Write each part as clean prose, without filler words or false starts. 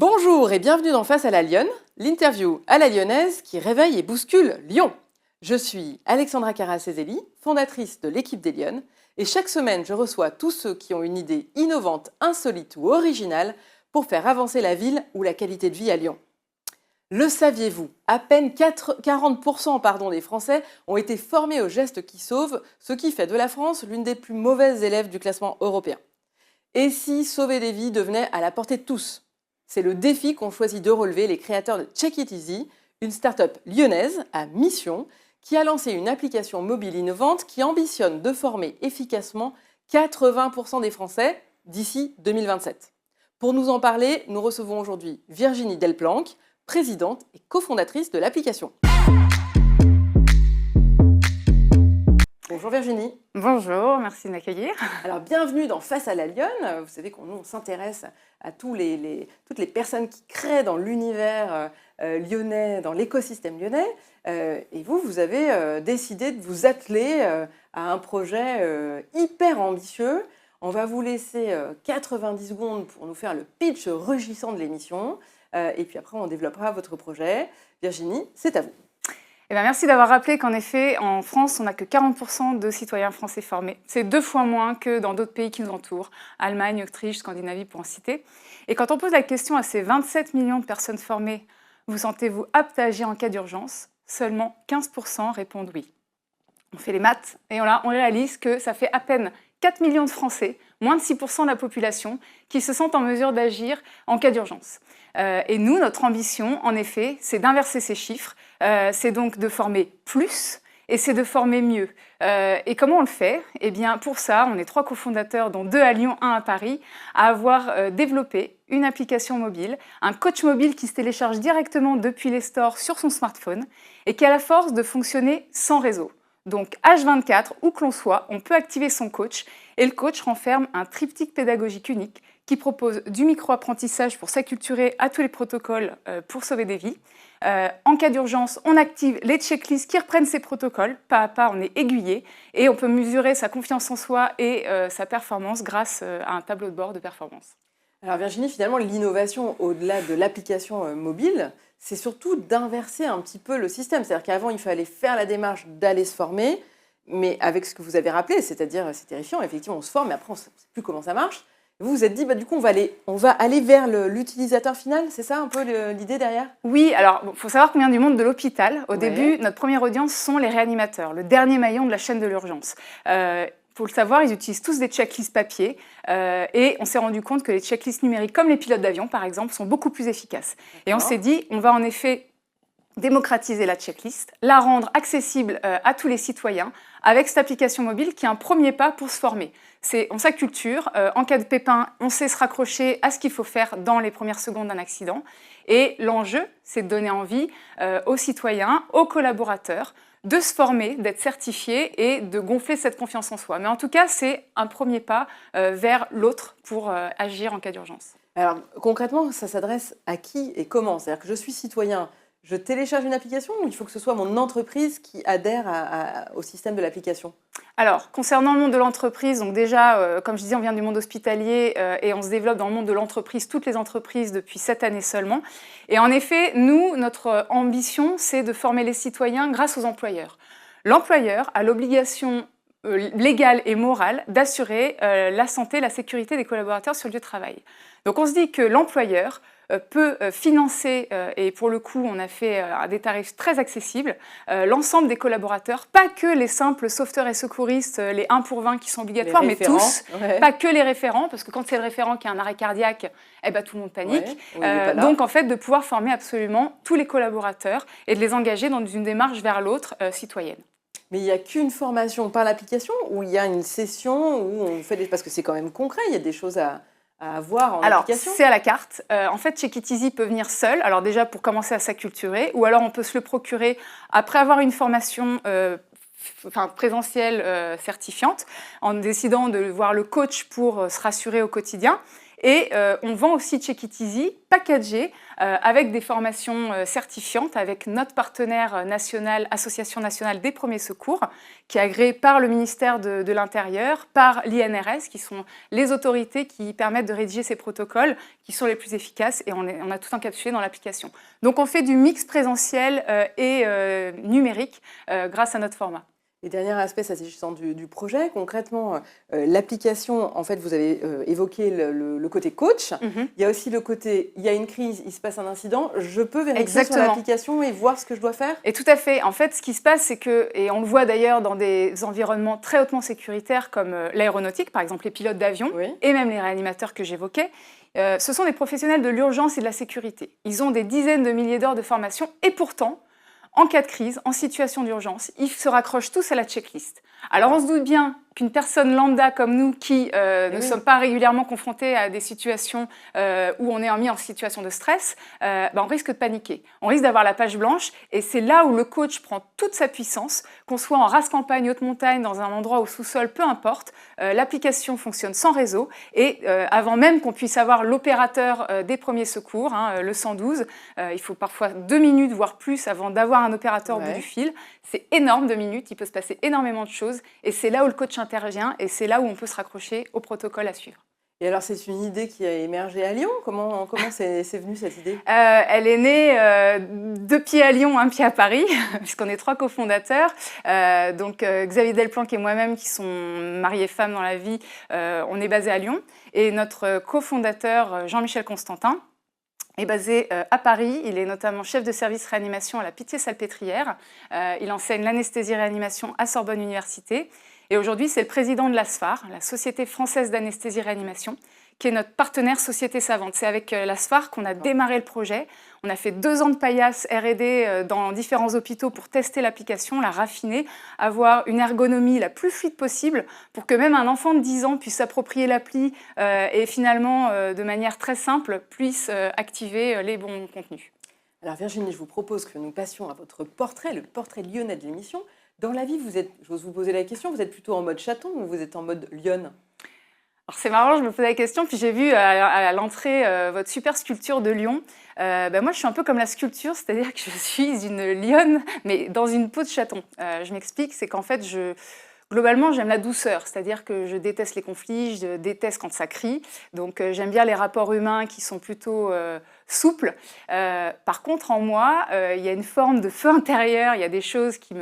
Bonjour et bienvenue dans Face à la Lyonne, l'interview à la lyonnaise qui réveille et bouscule Lyon. Je suis Alexandra Caracezeli, fondatrice de l'équipe des Lyonnes, et chaque semaine je reçois tous ceux qui ont une idée innovante, insolite ou originale pour faire avancer la ville ou la qualité de vie à Lyon. Le saviez-vous? À peine 40% des Français ont été formés aux gestes qui sauvent, ce qui fait de la France l'une des plus mauvaises élèves du classement européen. Et si sauver des vies devenait à la portée de tous? C'est le défi qu'ont choisi de relever les créateurs de Check It Easy, une start-up lyonnaise à mission qui a lancé une application mobile innovante qui ambitionne de former efficacement 80% des Français d'ici 2027. Pour nous en parler, nous recevons aujourd'hui Virginie Delplanque, présidente et cofondatrice de l'application. Bonjour Virginie. Bonjour, merci de m'accueillir. Alors bienvenue dans Face à la Lyonne. Vous savez qu'on on s'intéresse à toutes les personnes qui créent dans l'univers lyonnais, dans l'écosystème lyonnais. Et vous avez décidé de vous atteler à un projet hyper ambitieux. On va vous laisser 90 secondes pour nous faire le pitch rugissant de l'émission. Et puis après, on développera votre projet. Virginie, c'est à vous. Eh bien, merci d'avoir rappelé qu'en effet, en France, on n'a que 40% de citoyens français formés. C'est 2 fois moins que dans d'autres pays qui nous entourent, Allemagne, Autriche, Scandinavie pour en citer. Et quand on pose la question à ces 27 millions de personnes formées, vous sentez-vous apte à agir en cas d'urgence? Seulement 15% répondent oui. On fait les maths et on réalise que ça fait à peine 4 millions de Français, moins de 6% de la population, qui se sentent en mesure d'agir en cas d'urgence. Et nous, notre ambition, en effet, c'est d'inverser ces chiffres, c'est donc de former plus et c'est de former mieux. Et comment on le fait? Eh bien, pour ça, on est 3 cofondateurs, dont 2 à Lyon, 1 à Paris, à avoir développé une application mobile, un coach mobile qui se télécharge directement depuis les stores sur son smartphone et qui a la force de fonctionner sans réseau. Donc, H24, où que l'on soit, on peut activer son coach et le coach renferme un triptyque pédagogique unique qui propose du micro-apprentissage pour s'acculturer à tous les protocoles pour sauver des vies. En cas d'urgence, on active les checklists qui reprennent ces protocoles. Pas à pas, on est aiguillé et on peut mesurer sa confiance en soi et sa performance grâce à un tableau de bord de performance. Alors Virginie, finalement, l'innovation au-delà de l'application mobile, c'est surtout d'inverser un petit peu le système. C'est-à-dire qu'avant, il fallait faire la démarche d'aller se former, mais avec ce que vous avez rappelé, c'est-à-dire c'est terrifiant, effectivement, on se forme, mais après, on ne sait plus comment ça marche. Vous vous êtes dit, du coup, on va aller vers l'utilisateur final, c'est ça un peu l'idée derrière? Oui, alors il faut savoir qu'on vient du monde de l'hôpital. Au début, notre première audience sont les réanimateurs, le dernier maillon de la chaîne de l'urgence. Pour le savoir, ils utilisent tous des checklists papier et on s'est rendu compte que les checklists numériques, comme les pilotes d'avion par exemple, sont beaucoup plus efficaces. Et on s'est dit, on va en effet démocratiser la checklist, la rendre accessible à tous les citoyens avec cette application mobile qui est un premier pas pour se former. On s'acculture, en cas de pépin, on sait se raccrocher à ce qu'il faut faire dans les premières secondes d'un accident. Et l'enjeu, c'est de donner envie aux citoyens, aux collaborateurs, de se former, d'être certifiés et de gonfler cette confiance en soi. Mais en tout cas, c'est un premier pas vers l'autre pour agir en cas d'urgence. Alors concrètement, ça s'adresse à qui et comment? C'est-à-dire que je suis citoyen, je télécharge une application ou il faut que ce soit mon entreprise qui adhère au système de l'application? Alors, concernant le monde de l'entreprise, donc déjà, comme je disais, on vient du monde hospitalier et on se développe dans le monde de l'entreprise, toutes les entreprises depuis 7 années seulement. Et en effet, nous, notre ambition, c'est de former les citoyens grâce aux employeurs. L'employeur a l'obligation légale et morale d'assurer la santé, la sécurité des collaborateurs sur le lieu de travail. Donc on se dit que l'employeur peut financer, et pour le coup on a fait des tarifs très accessibles, l'ensemble des collaborateurs, pas que les simples sauveteurs et secouristes, les 1 pour 20 qui sont obligatoires, mais tous, pas que les référents, parce que quand c'est le référent qui a un arrêt cardiaque, tout le monde panique. Donc en fait de pouvoir former absolument tous les collaborateurs et de les engager dans une démarche vers l'autre citoyenne. Mais il n'y a qu'une formation par l'application ou il y a une session où on fait parce que c'est quand même concret, il y a des choses à avoir en application? Alors, c'est à la carte. En fait, Check It Easy peut venir seul, alors déjà pour commencer à s'acculturer, ou alors on peut se le procurer après avoir une formation présentielle certifiante, en décidant de voir le coach pour se rassurer au quotidien. Et on vend aussi Check It Easy, packagé, avec des formations certifiantes, avec notre partenaire national, Association nationale des premiers secours, qui est agréée par le ministère de l'Intérieur, par l'INRS, qui sont les autorités qui permettent de rédiger ces protocoles, qui sont les plus efficaces, et on a tout encapsulé dans l'application. Donc on fait du mix présentiel et numérique grâce à notre format. Et dernier aspect, s'agissant du projet, concrètement, l'application, en fait, vous avez évoqué le côté coach. Il y a aussi le côté, il y a une crise, il se passe un incident, je peux vérifier sur l'application et voir ce que je dois faire? Et tout à fait. En fait, ce qui se passe, c'est que, et on le voit d'ailleurs dans des environnements très hautement sécuritaires comme l'aéronautique, par exemple les pilotes d'avion, et même les réanimateurs que j'évoquais, ce sont des professionnels de l'urgence et de la sécurité. Ils ont des dizaines de milliers d'heures de formation et pourtant, en cas de crise, en situation d'urgence, ils se raccrochent tous à la checklist. Alors on se doute bien qu'une personne lambda comme nous qui ne sommes pas régulièrement confrontés à des situations où on est mis en situation de stress, on risque de paniquer. On risque d'avoir la page blanche et c'est là où le coach prend toute sa puissance, qu'on soit en race campagne, haute montagne, dans un endroit au sous-sol, peu importe, l'application fonctionne sans réseau et avant même qu'on puisse avoir l'opérateur des premiers secours, le 112, il faut parfois 2 minutes, voire plus, avant d'avoir un opérateur au bout du fil. C'est énorme, 2 minutes, il peut se passer énormément de choses et c'est là où le coach intervient et c'est là où on peut se raccrocher au protocole à suivre. Et alors, c'est une idée qui a émergé à Lyon? Comment c'est venu cette idée? Elle est née 2 pieds à Lyon, 1 pied à Paris, puisqu'on est 3 cofondateurs. Xavier Delplanque et moi-même, qui sont mariés femmes dans la vie, on est basés à Lyon. Et notre cofondateur, Jean-Michel Constantin, est basé à Paris. Il est notamment chef de service réanimation à la Pitié-Salpêtrière. Il enseigne l'anesthésie-réanimation à Sorbonne Université. Et aujourd'hui, c'est le président de l'ASFAR, la Société française d'anesthésie-réanimation, qui est notre partenaire Société Savante. C'est avec l'ASFAR qu'on a démarré le projet. On a fait 2 ans de paillasse R&D dans différents hôpitaux pour tester l'application, la raffiner, avoir une ergonomie la plus fluide possible pour que même un enfant de 10 ans puisse s'approprier l'appli et finalement, de manière très simple, puisse activer les bons contenus. Alors Virginie, je vous propose que nous passions à votre portrait, le portrait lyonnais de l'émission. Dans la vie, j'ose vous poser la question, vous êtes plutôt en mode chaton ou vous êtes en mode lionne? Alors c'est marrant, je me posais la question, puis j'ai vu à l'entrée votre super sculpture de lion. Moi, je suis un peu comme la sculpture, c'est-à-dire que je suis une lionne, mais dans une peau de chaton. Je m'explique, c'est qu'en fait, globalement, j'aime la douceur, c'est-à-dire que je déteste les conflits, je déteste quand ça crie. Donc j'aime bien les rapports humains qui sont plutôt souples. Par contre, en moi, il y a une forme de feu intérieur, il y a des choses qui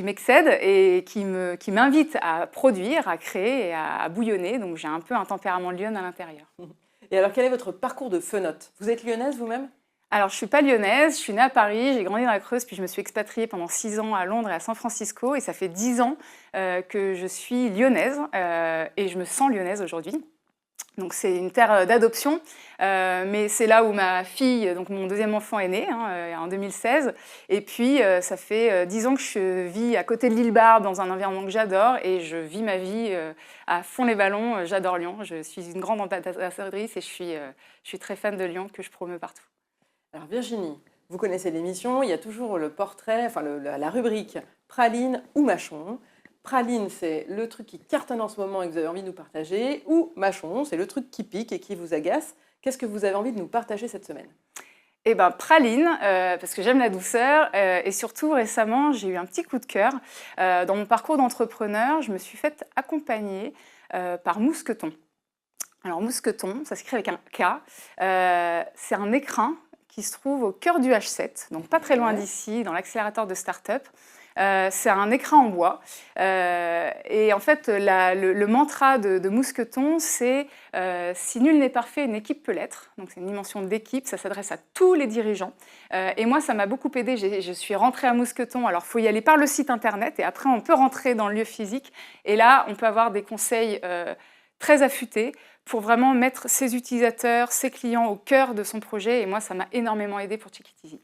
m'excèdent et qui m'invitent à produire, à créer et à bouillonner. Donc j'ai un peu un tempérament de lionne à l'intérieur. Et alors, quel est votre parcours de fenote? Vous êtes lyonnaise vous-même? Alors, je ne suis pas lyonnaise, je suis née à Paris, j'ai grandi dans la Creuse, puis je me suis expatriée pendant 6 ans à Londres et à San Francisco. Et ça fait 10 ans que je suis lyonnaise et je me sens lyonnaise aujourd'hui. Donc c'est une terre d'adoption, mais c'est là où ma fille, donc mon deuxième enfant est né, en 2016. Et puis ça fait 10 ans que je vis à côté de l'île Barbe dans un environnement que j'adore et je vis ma vie à fond les ballons. J'adore Lyon, je suis une grande ambassadrice et je suis très fan de Lyon que je promeus partout. Alors Virginie, vous connaissez l'émission, il y a toujours le portrait, la rubrique praline ou mâchon. Praline, c'est le truc qui cartonne en ce moment et que vous avez envie de nous partager, ou mâchon, c'est le truc qui pique et qui vous agace. Qu'est-ce que vous avez envie de nous partager cette semaine? Eh bien, praline, parce que j'aime la douceur, et surtout récemment, j'ai eu un petit coup de cœur. Dans mon parcours d'entrepreneur, je me suis faite accompagner par Mousqueton. Alors Mousqueton, ça s'écrit avec un K, c'est un écrin qui se trouve au cœur du H7, donc pas très loin d'ici, dans l'accélérateur de start-up. C'est un écrin en bois. Et en fait, le mantra de Mousqueton, c'est si nul n'est parfait, une équipe peut l'être. Donc c'est une dimension d'équipe, ça s'adresse à tous les dirigeants. Et moi, ça m'a beaucoup aidée. Je suis rentrée à Mousqueton. Alors, il faut y aller par le site internet et après, on peut rentrer dans le lieu physique. Et là, on peut avoir des conseils très affûtés pour vraiment mettre ses utilisateurs, ses clients au cœur de son projet. Et moi, ça m'a énormément aidée pour Check It Easy.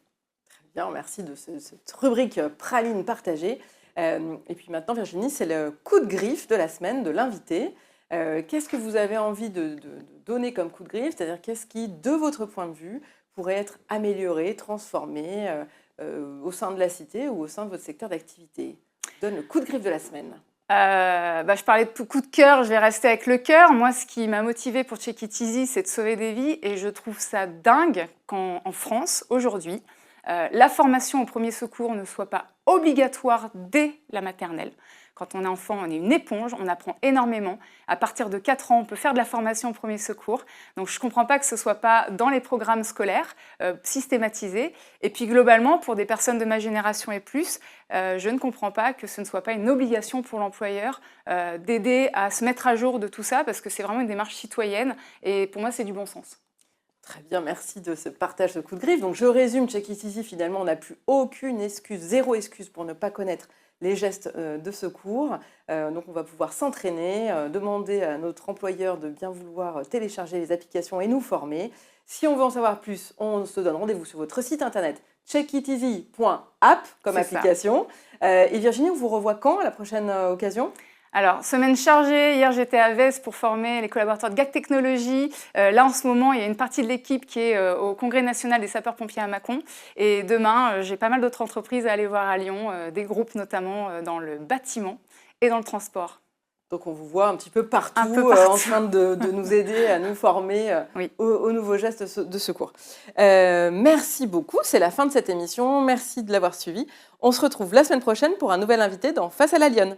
Bien, merci de cette rubrique praline partagée. Et puis maintenant, Virginie, c'est le coup de griffe de la semaine de l'invité. Qu'est-ce que vous avez envie de donner comme coup de griffe? C'est-à-dire, qu'est-ce qui, de votre point de vue, pourrait être amélioré, transformé au sein de la cité ou au sein de votre secteur d'activité? Je donne le coup de griffe de la semaine. Je parlais de coup de cœur, je vais rester avec le cœur. Moi, ce qui m'a motivée pour Check It Easy, c'est de sauver des vies. Et je trouve ça dingue qu'en France, aujourd'hui, la formation au premier secours ne soit pas obligatoire dès la maternelle. Quand on est enfant, on est une éponge, on apprend énormément. À partir de 4 ans, on peut faire de la formation au premier secours. Donc je ne comprends pas que ce ne soit pas dans les programmes scolaires systématisés. Et puis globalement, pour des personnes de ma génération et plus, je ne comprends pas que ce ne soit pas une obligation pour l'employeur d'aider à se mettre à jour de tout ça, parce que c'est vraiment une démarche citoyenne. Et pour moi, c'est du bon sens. Très bien, merci de ce partage de coup de griffe. Donc je résume, Check It Easy, finalement, on n'a plus aucune excuse, zéro excuse pour ne pas connaître les gestes de secours. Donc on va pouvoir s'entraîner, demander à notre employeur de bien vouloir télécharger les applications et nous former. Si on veut en savoir plus, on se donne rendez-vous sur votre site internet checkiteasy.app comme application. Et Virginie, on vous revoit quand à la prochaine occasion ? Alors, semaine chargée, hier j'étais à Vez pour former les collaborateurs de GAC Technologies. Là en ce moment, il y a une partie de l'équipe qui est au Congrès national des sapeurs-pompiers à Mâcon. Et demain, j'ai pas mal d'autres entreprises à aller voir à Lyon, des groupes notamment dans le bâtiment et dans le transport. Donc on vous voit un petit peu partout, en train de nous aider à nous former oui. aux nouveaux gestes de secours. Merci beaucoup, c'est la fin de cette émission. Merci de l'avoir suivi. On se retrouve la semaine prochaine pour un nouvel invité dans Face à la Lionne.